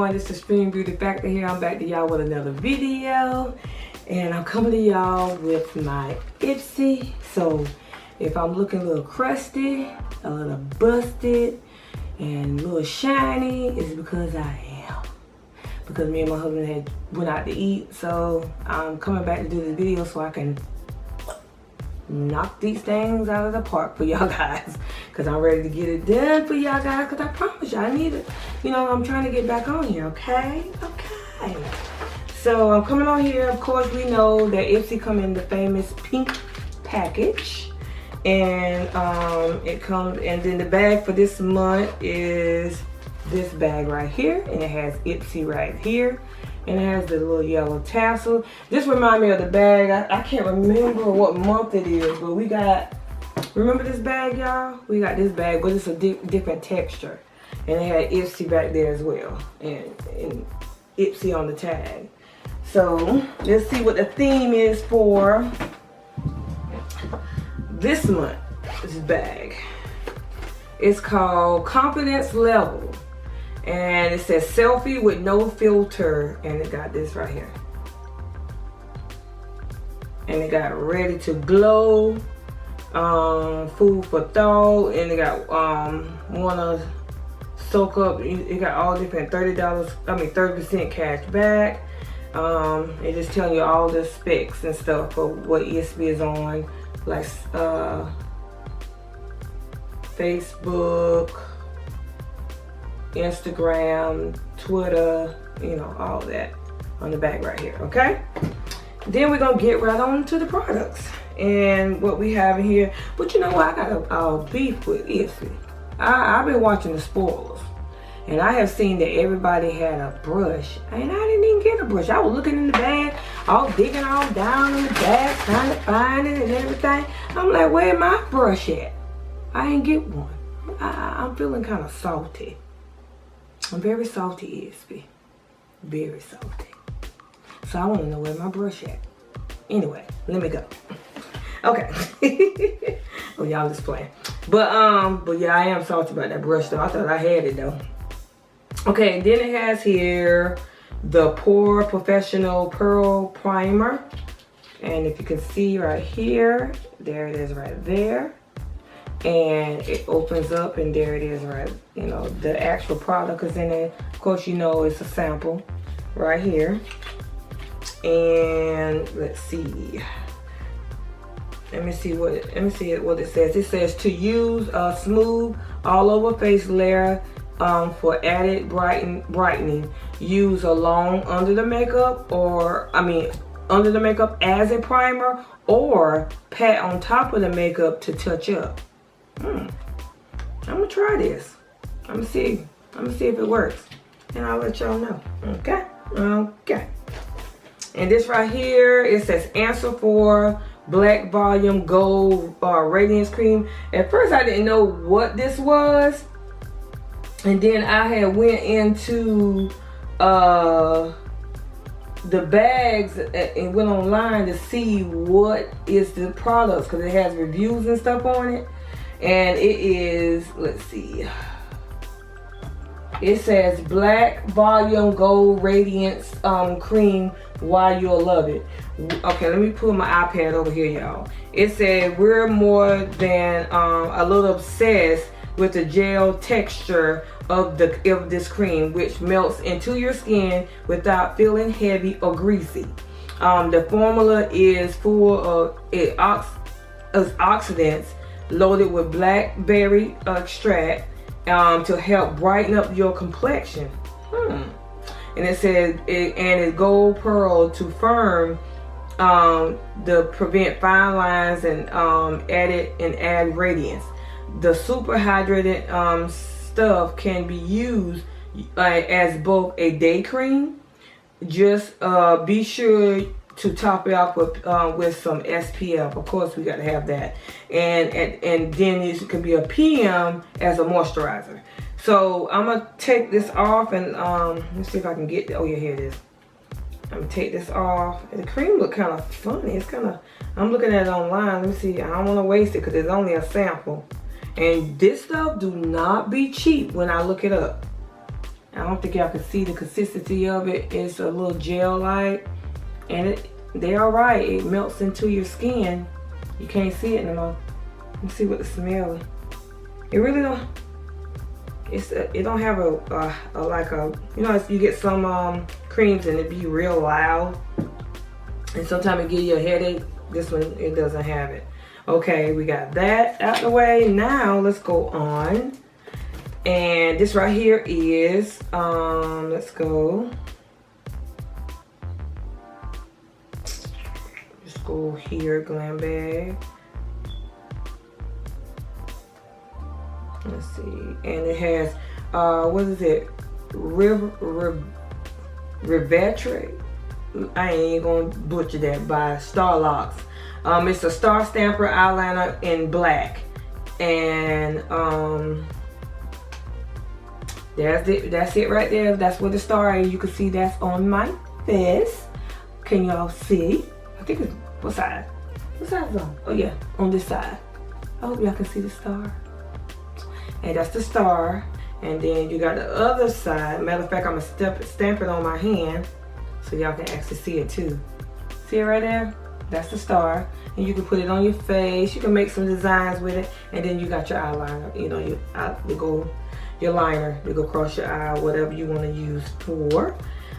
everyone, it's the Extreme Beauty Factor here. I'm back to y'all with another video, and I'm coming to y'all with my Ipsy. So if I'm looking a little crusty, a little busted, and a little shiny, it's because I am. Because me and my husband had went out to eat, so I'm coming back to do this video so I can knock these things out of the park for y'all guys, because I'm ready to get it done for y'all guys, because I promise you I need it. You know, I'm trying to get back on here, okay? So I'm coming on here. Of course, we know that Ipsy come in the famous pink package, and it comes, and then the bag for this month is this bag right here, and it has Ipsy right here. And it has the little yellow tassel. This reminds me of the bag. I can't remember what month it is, but we got, remember this bag, y'all? We got this bag, but it's a different texture. And it had Ipsy back there as well. And Ipsy on the tag. So, let's see what the theme is for this month, this bag. It's called Confidence Level. And it says selfie with no filter, and it got this right here. And it got ready to glow, food for thought, and it got wanna soak up. It got all different $30 cash back. It just telling you all the specs and stuff for what Ipsy is on, like Facebook, Instagram, Twitter, you know, all that on the back right here, okay? Then we're gonna get right on to the products and what we have in here. But you know what, I got a beef with Ipsy. I've been watching the spoilers, and I have seen that everybody had a brush, and I didn't even get a brush. I was looking in the bag, all digging all down in the bag, trying to find it and everything. I'm like, where my brush at? I ain't get one. I'm feeling kind of salty. I'm very salty, Ipsy. Very salty. So I want to know where my brush at. Anyway, let me go. Okay. Oh, y'all just playing. But yeah, I am salty about that brush though. I thought I had it though. Okay, then it has here the Pore Professional Pearl Primer. And if you can see right here, there it is right there. And it opens up, and there it is, right? You know, the actual product is in it. Of course, you know it's a sample right here. And let's see. Let me see what it says. It says to use a smooth all over face layer for added brightening. Use along under the makeup, under the makeup as a primer, or pat on top of the makeup to touch up. I'm gonna try this. I'm gonna see if it works, and I'll let y'all know. Okay. And this right here, it says answer for Black Volume Gold Radiance Cream. At first, I didn't know what this was, and then I had went into the bags and went online to see what is the products, because it has reviews and stuff on it. And it is, let's see, it says Black Volume Gold Radiance Cream, why you'll love it. Okay, let me pull my iPad over here, y'all. It said we're more than a little obsessed with the gel texture of this cream, which melts into your skin without feeling heavy or greasy. The formula is full of oxidants loaded with blackberry extract to help brighten up your complexion. And it says it's gold pearl to firm to prevent fine lines and add radiance. The super hydrated stuff can be used as both a day cream. Just be sure to top it off with some SPF. Of course, we got to have that. And then it can be a PM as a moisturizer. So I'm gonna take this off, and let's see if I can get. Oh yeah, here it is. I'm gonna take this off. And the cream look kind of funny. It's kind of. I'm looking at it online. Let me see. I don't want to waste it because it's only a sample. And this stuff do not be cheap when I look it up. I don't think y'all can see the consistency of it. It's a little gel-like, and they're alright. It melts into your skin. You can't see it no more. Let me see what the smell is. It really don't. It don't have a like a, you know, you get some creams and it be real loud, and sometimes it give you a headache. This one, it doesn't have it. Okay, we got that out the way. Now let's go on. And this right here is, let's go. Just go here, glam bag. Let's see. And it has, what is it? Rivetre. I ain't even gonna butcher that, by Starlocks. It's a Star Stamper eyeliner in black. And, that's it right there. That's where the star is. You can see that's on my face. Can y'all see? I think it's, what side? What side is on? Oh yeah, on this side. I hope y'all can see the star. And that's the star. And then you got the other side. Matter of fact, I'm gonna stamp it on my hand so y'all can actually see it too. See it right there? That's the star. And you can put it on your face. You can make some designs with it. And then you got your eyeliner. You know, your liner to go across your eye, whatever you want to use for.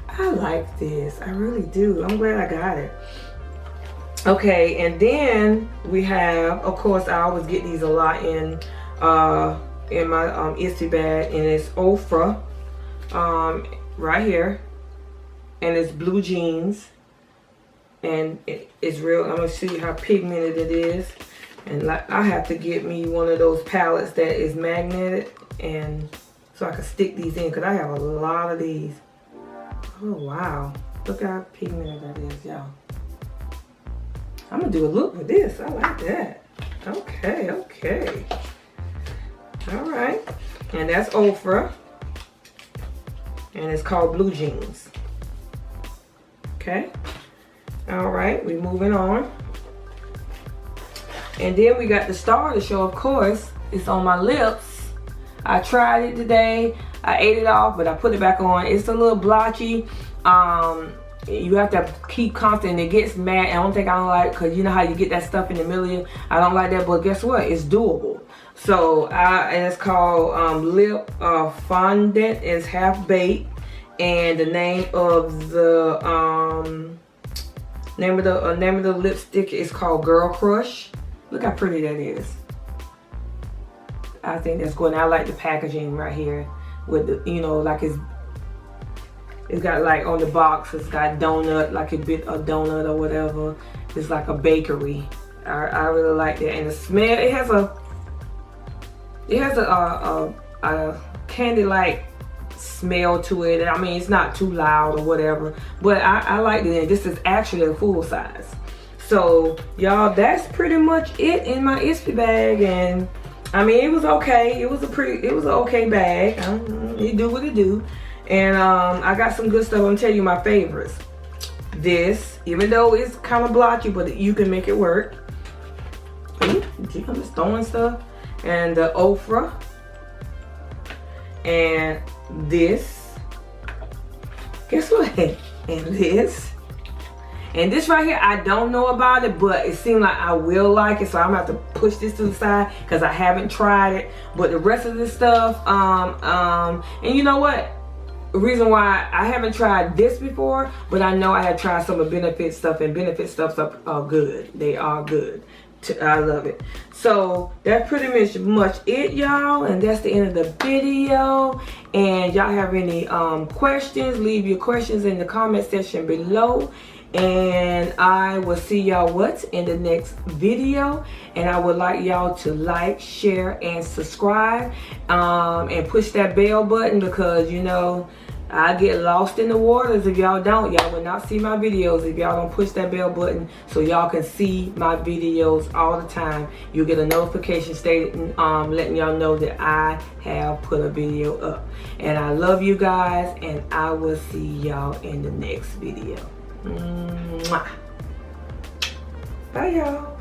I like this. I really do. I'm glad I got it. Okay, and then we have, of course, I always get these a lot in my Ipsy bag, and it's Ofra right here, and it's blue jeans, and it's real. I'm gonna see how pigmented it is, and like I have to get me one of those palettes that is magnetic, and so I can stick these in, because I have a lot of these. Oh wow, look how pigmented that is, y'all. I'm gonna do a look with this. I like that. Okay, okay. All right, and that's Ofra, and it's called Blue Jeans. Okay. All right, we moving on. And then we got the star to show, of course. It's on my lips. I tried it today. I ate it off, but I put it back on. It's a little blotchy. You have to keep constant. It gets mad. I don't think I don't like, because you know how you get that stuff in the middle of you. I don't like that, but guess what? It's doable. So, and it's called Lip Fondant. It's half baked. And the name of the name of the lipstick is called Girl Crush. Look how pretty that is. I think that's good. And I like the packaging right here with the, you know, like it's got like on the box, it's got donut, like a bit of donut or whatever. It's like a bakery. I really like that. And the smell, it has a candy-like smell to it. I mean, it's not too loud or whatever, but I like it. And this is actually a full size. So y'all, that's pretty much it in my Ipsy bag. And I mean, it was okay. It was an okay bag. It do what it do. And I got some good stuff. I'm gonna tell you my favorites. This, even though it's kind of blotchy, but you can make it work. I'm just throwing stuff. And the Ofra. And this. Guess what? And this. And this right here, I don't know about it, but it seems like I will like it. So I'm gonna have to push this to the side because I haven't tried it. But the rest of this stuff, and you know what? The reason why I haven't tried this before, but I know I have tried some of Benefit stuff, and Benefit stuff are good. They are good. I love it. So that's pretty much it, y'all, and that's the end of the video. And y'all have any questions, leave your questions in the comment section below, and I will see y'all in the next video. And I would like y'all to like, share, and subscribe, and push that bell button, because you know I get lost in the waters if y'all don't. Y'all will not see my videos if y'all don't push that bell button, so y'all can see my videos all the time. You'll get a notification stating, letting y'all know that I have put a video up. And I love you guys, and I will see y'all in the next video. Mwah. Bye, y'all.